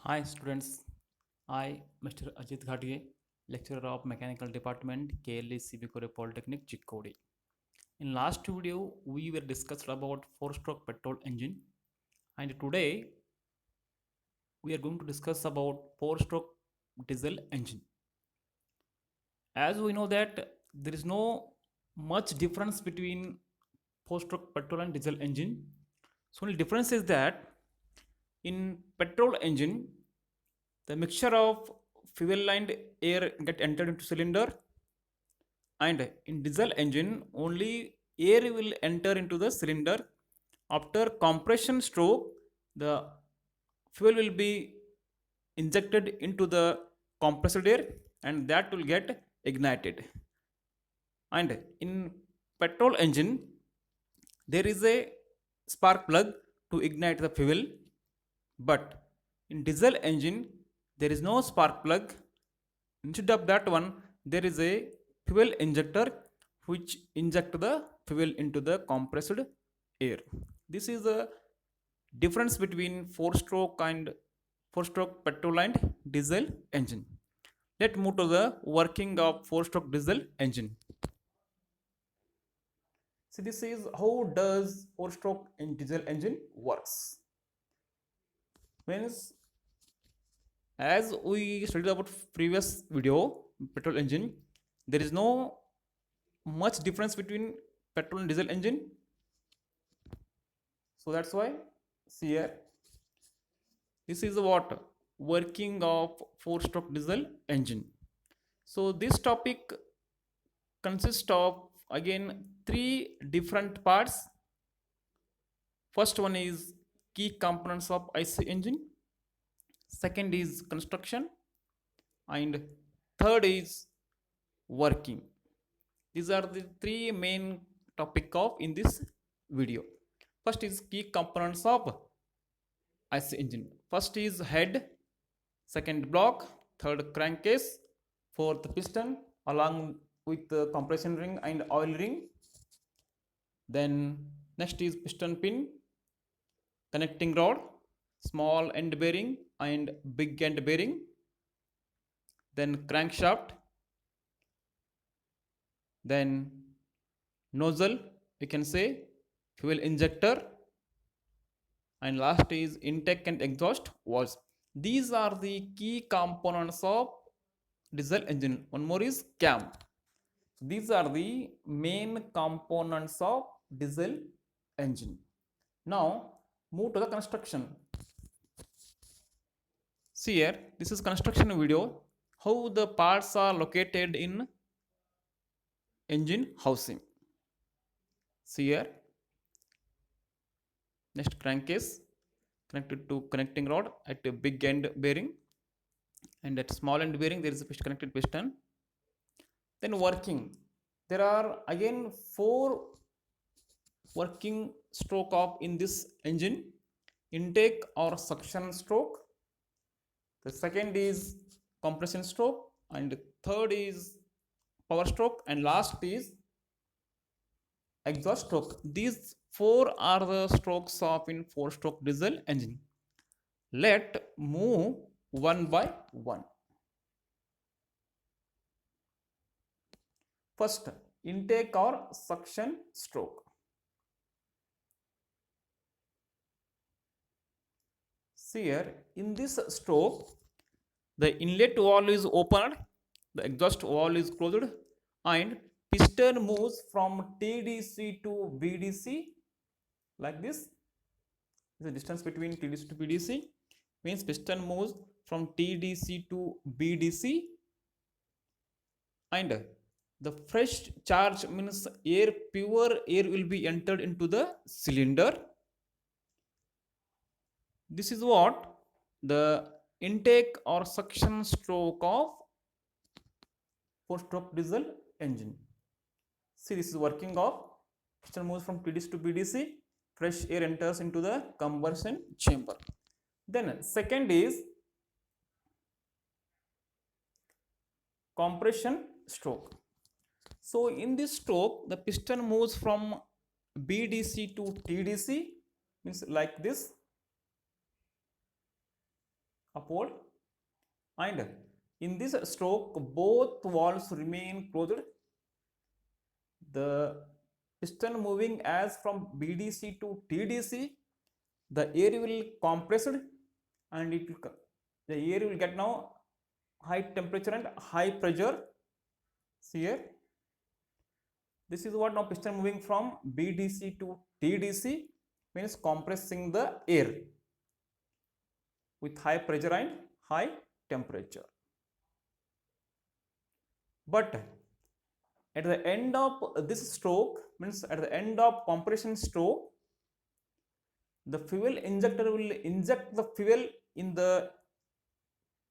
Hi students, I Mr. Ajit Ghatiye, lecturer of Mechanical Department, KLE Sibikore Polytechnic, Chikkodi. In last video, we were discussed about four-stroke petrol engine, and today we are going to discuss about four-stroke diesel engine. As we know that there is no much difference between four-stroke petrol and diesel engine. So only difference is that in petrol engine, the mixture of fuel and air get entered into cylinder, and in diesel engine only air will enter into the cylinder. After compression stroke, the fuel will be injected into the compressed air and that will get ignited. And in petrol engine there is a spark plug to ignite the fuel, but in diesel engine there is no spark plug. Instead of that one, there is a fuel injector which inject the fuel into the compressed air. This is the difference between four-stroke petrol and diesel engine. Let's move to the working of four-stroke diesel engine. See, this is how does four-stroke in diesel engine works. Means, as we studied about previous video, petrol engine, there is no much difference between petrol and diesel engine. So that's why, see here, this is what working of four-stroke diesel engine. So this topic consists of again three different parts. First one is key components of IC engine. Second is construction, and third is working. These are the three main topic of in this video. First is key components of IC engine. First is head, second block, third crankcase, fourth piston along with the compression ring and oil ring. Then next is piston pin, connecting rod, small end bearing and big end bearing. Then crankshaft, then nozzle, we can say fuel injector, and last is intake and exhaust valves. These are the key components of diesel engine. One more is cam. These are the main components of diesel engine. Now move to the construction. See here, this is construction video, how the parts are located in engine housing. See here, next crankcase connected to connecting rod at a big end bearing, and at small end bearing there is a connected piston. Then working, there are again four working stroke of in this engine: intake or suction stroke, the second is compression stroke, and third is power stroke, and last is exhaust stroke. These four are the strokes of in four stroke diesel engine. Let move one by one. First, intake or suction stroke. See here, in this stroke, the inlet valve is opened, the exhaust valve is closed, and piston moves from TDC to BDC like this. The distance between TDC to BDC means piston moves from TDC to BDC, and the fresh charge means pure air will be entered into the cylinder. This is what the intake or suction stroke of four-stroke diesel engine. See, this is working of piston moves from TDC to BDC, fresh air enters into the combustion chamber. Then second is compression stroke. So in this stroke, the piston moves from BDC to TDC, means like this. upward, and in this stroke both valves remain closed. The piston moving as from BDC to TDC, the air will compressed and the air will get now high temperature and high pressure. See here, this is what now piston moving from BDC to TDC means compressing the air with high pressure and high temperature. But at the end of this stroke, means at the end of compression stroke, the fuel injector will inject the fuel in the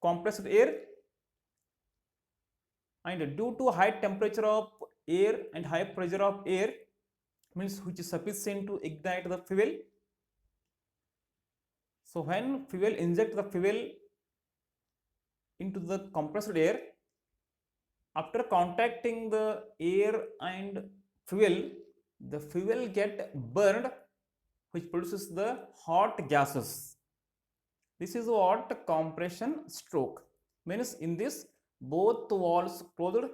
compressed air, and due to high temperature of air and high pressure of air, means which is sufficient to ignite the fuel. So when fuel inject the fuel into the compressed air, after contacting the air and fuel, the fuel get burned, which produces the hot gases. This is what compression stroke means. In this, both valves closed,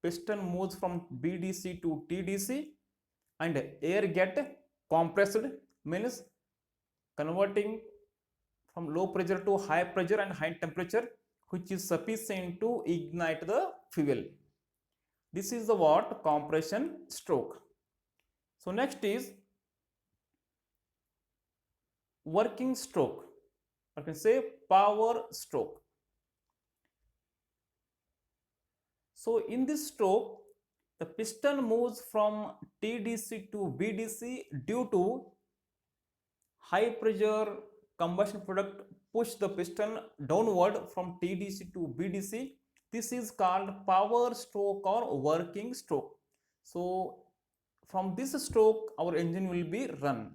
piston moves from BDC to TDC, and air get compressed, means converting from low pressure to high pressure and high temperature, which is sufficient to ignite the fuel. This is the what compression stroke. So next is working stroke, I can say power stroke. So in this stroke, the piston moves from TDC to BDC due to high pressure combustion product push the piston downward from TDC to BDC. This is called power stroke or working stroke. So from this stroke our engine will be run,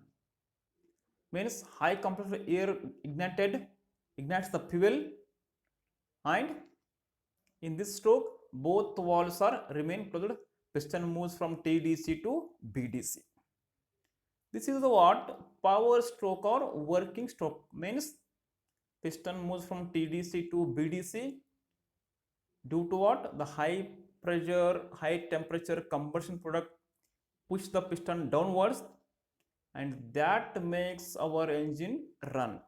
means high compressed air ignites the fuel, and in this stroke both valves are remain closed, piston moves from TDC to BDC. This is the what power stroke or working stroke, means piston moves from TDC to BDC due to what the high pressure high temperature combustion product push the piston downwards, and that makes our engine run.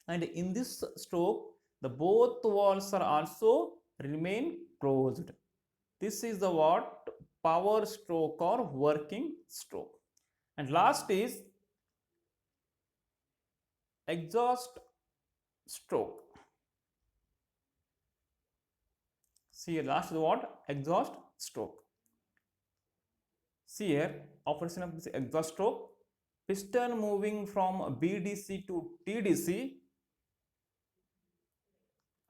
And in this stroke the both valves are also remain closed. This is the what power stroke or working stroke. And last is exhaust stroke. See, last is what exhaust stroke. See here, operation of this exhaust stroke, piston moving from BDC to TDC,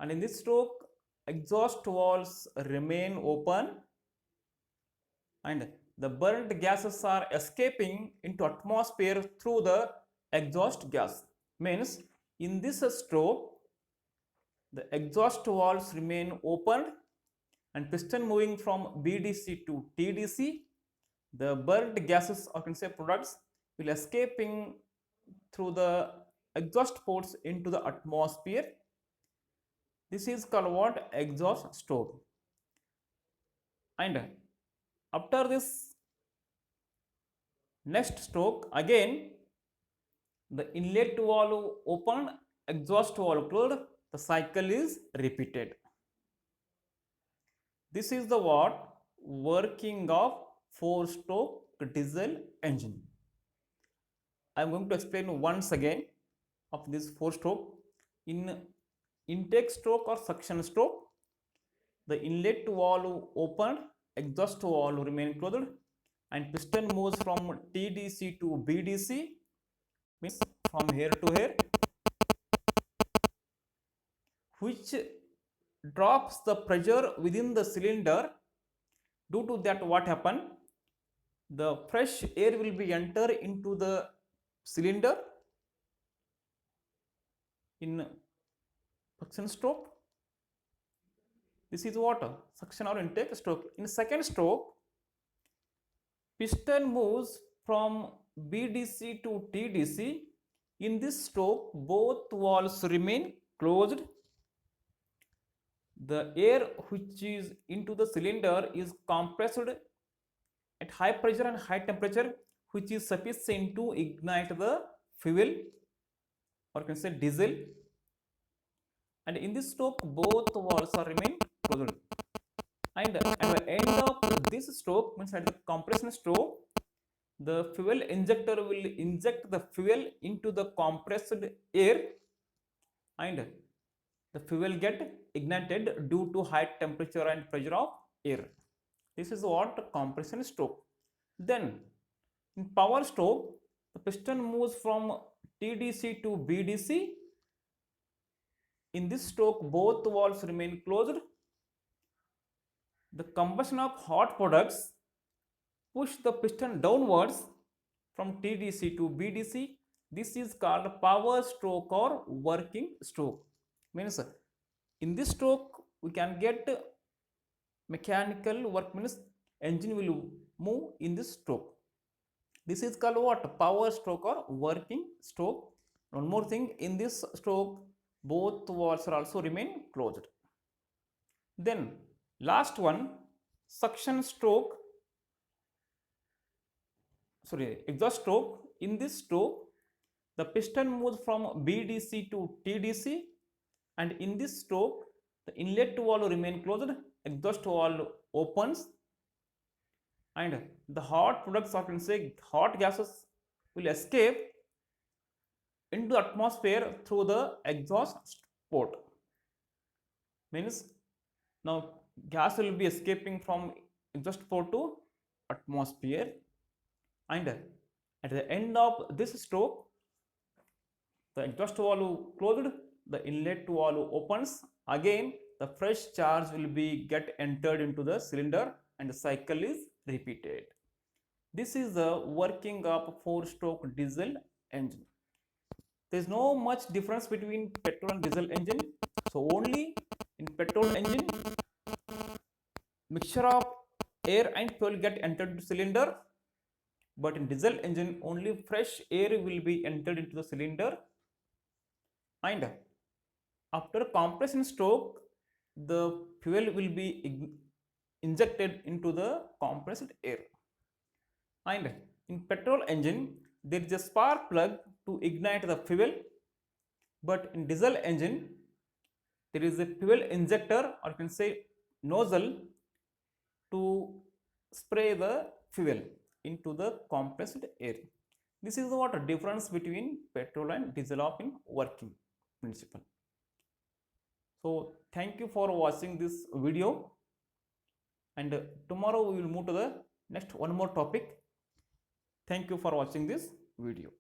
and in this stroke exhaust valves remain open and the burnt gases are escaping into atmosphere through the exhaust gas. Means in this stroke the exhaust valves remain opened and piston moving from BDC to TDC, the burnt gases or can say products will escaping through the exhaust ports into the atmosphere. This is called what exhaust stroke. And after this next stroke, again the inlet valve open, exhaust valve closed, the cycle is repeated. This is the what working of 4-stroke diesel engine. I am going to explain once again of this 4-stroke. In intake stroke or suction stroke, the inlet valve opened, exhaust valve remain closed, and piston moves from TDC to BDC, means from here to here, which drops the pressure within the cylinder. Due to that, what happen? The fresh air will be enter into the cylinder in suction stroke. This is what suction or intake stroke. In second stroke, piston moves from BDC to TDC. In this stroke, both valves remain closed, the air which is into the cylinder is compressed at high pressure and high temperature, which is sufficient to ignite the fuel, or you can say diesel. And in this stroke, both valves are remain closed. And at the end of this stroke, means at the compression stroke, the fuel injector will inject the fuel into the compressed air, and the fuel get ignited due to high temperature and pressure of air. This is what compression stroke. Then in power stroke, the piston moves from TDC to BDC. In this stroke, both valves remain closed. The combustion of hot products push the piston downwards from TDC to BDC. This is called power stroke or working stroke. Means in this stroke we can get mechanical work, means engine will move in this stroke. This is called what? Power stroke or working stroke. One more thing, in this stroke both valves are also remain closed. Then last one, suction stroke, exhaust stroke. In this stroke, the piston moves from BDC to TDC, and in this stroke, the inlet valve remain closed, exhaust valve opens, and the hot products, or can say hot gases, will escape into the atmosphere through the exhaust port. Means now gas will be escaping from exhaust port to atmosphere, and at the end of this stroke, the exhaust valve closed, the inlet valve opens. Again, the fresh charge will be get entered into the cylinder, and the cycle is repeated. This is the working of 4-stroke diesel engine. There is no much difference between petrol and diesel engine. So only in petrol engine, mixture of air and fuel get entered into cylinder, but in diesel engine only fresh air will be entered into the cylinder, and after compression stroke the fuel will be injected into the compressed air. And in petrol engine there is a spark plug to ignite the fuel, but in diesel engine there is a fuel injector, or you can say nozzle, to spray the fuel into the compressed air. This is what difference between petrol and diesel of in working principle. So thank you for watching this video, and tomorrow we will move to the next one more topic. Thank you for watching this video.